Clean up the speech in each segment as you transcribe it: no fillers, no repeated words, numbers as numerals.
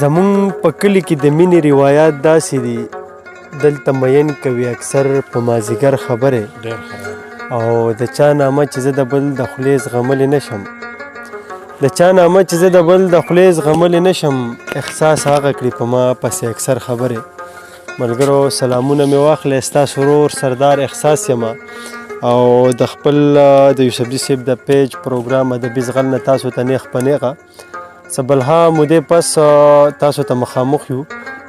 زمون په کلي کې د مینې روایات داسې دي دلته مین کوي اکثر په مازیګر خبرې او د چا نامه چې زه د بل د خولې زغملی نشم احساس هغه کړي په ما پسې اکثر خبرې ملګرو سلامونه مې واخلئ ستاسو ورور سردار احساس یم او د خپل د یوسفزي صاحب د پیج پروګرام ادبي زغل نه تاسو ته نیغ په نیغه څه بلها مودې پس تاسو ته مخامخ یو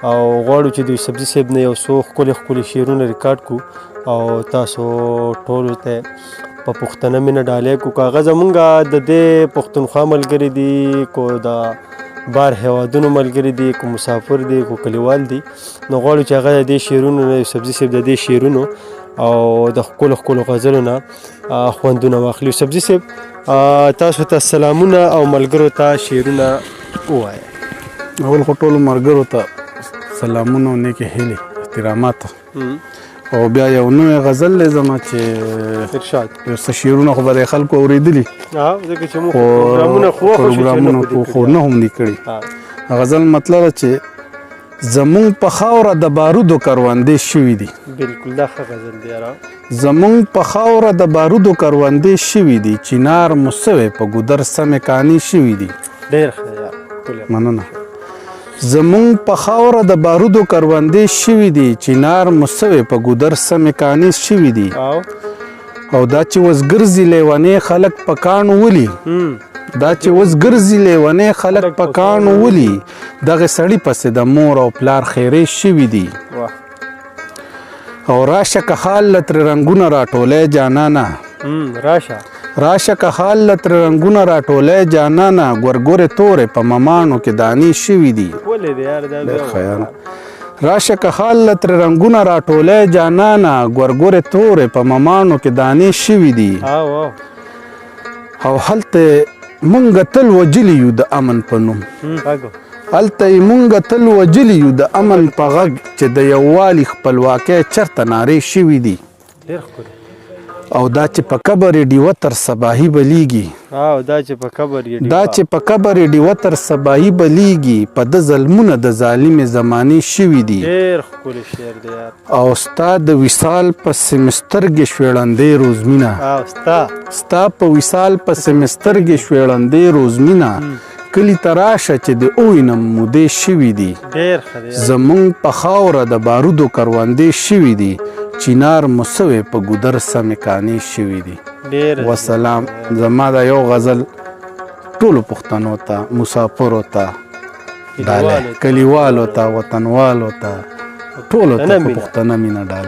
او غواړو چې د یوسفزي صاحب نه یو څو ښکلي شعرونه ریکارډ کړو او تاسو ټولو ته په پښتنه مینه ډالۍ کړو که هغه زمونږ د دې پښتونخوا ملګري دي کو د بار هیوادونو ملګري دي کو مسافر دي کو کلیوال دي نو غواړو چې هغه د دې شعرونو نه یوسفزي صاحب د دې شعرونو او د ښکلو غزلو نه خوندونه واخلي یوسفزي صاحب تاسو ته سلامونه او ملګرو ته شعرونه ووایه. اول خو ټولو ملګرو ته سلامونه او نیکې هیلې احترامات او بیا یو نوی غزل دی زما چې ارشاد یو څه شعرونه خو به د خلکو اورېدلي ځکه چې موږ پروګرامونه خو نه هم دي کړي. غزل مطلب چې زمونږ په خاوره د بارودو کروندې شوي دي. بالکل دا ښه غزل دی یاره. زمونږ په خاوره د بارودو کروندې شوي دي چنار مو سوی په ګودر سمې کانې شوي دي. ډېر ښه یار مننه. زمونږ په خاوره د بارودو کروندې شوي دي چنار مو سوی په ګودر سمې کانې شوي دي او دا چې اوس ګرځي لیونې خلک په کاڼو ولي دغه سړي پسې د مور او پلار خیرې شوي دي او راشه که حال له ترې رنګونه راټولی جانانه راشه که حال له ترې رنګونه راټولی جانانه ګورګورې تورې په ممانو کې دانې شوي دي. راشه که حال له ترې رنګونه راټولی جانانه ګورګورې تورې په ممانو کې دانې شوي دي او هلته مونږ تل وجلی یو د امن په نوم هلته یې مونږ تل وجلی یو د امن په غږ چې د یووالي خپلواکۍ چرته نارې شوي دي او دا چې په قبر یې ډیوه تر صباحي بلیږي تر صباحي بلیږي په ده ظلمونه د ظالمې زمانې شوي دي او ستا د وصال پسې مې سترګې شوېړندې روزمینه ستا په وصال پسې مې سترګې شوېړندې روزمینه کلي ته راشه چې د اوینم مودې شوي دي زمونږ په خاوره د بارودو کروندې شوي دي چنار مو سوی په ګودر سمې کانې شوي دي. وسلام. زما دا یو غزل ټولو پښتنو ته مسافرو ته ډالۍ کلیوالو ته وطنوالو ته ټولو ته په پښتنه مینه ډالۍ.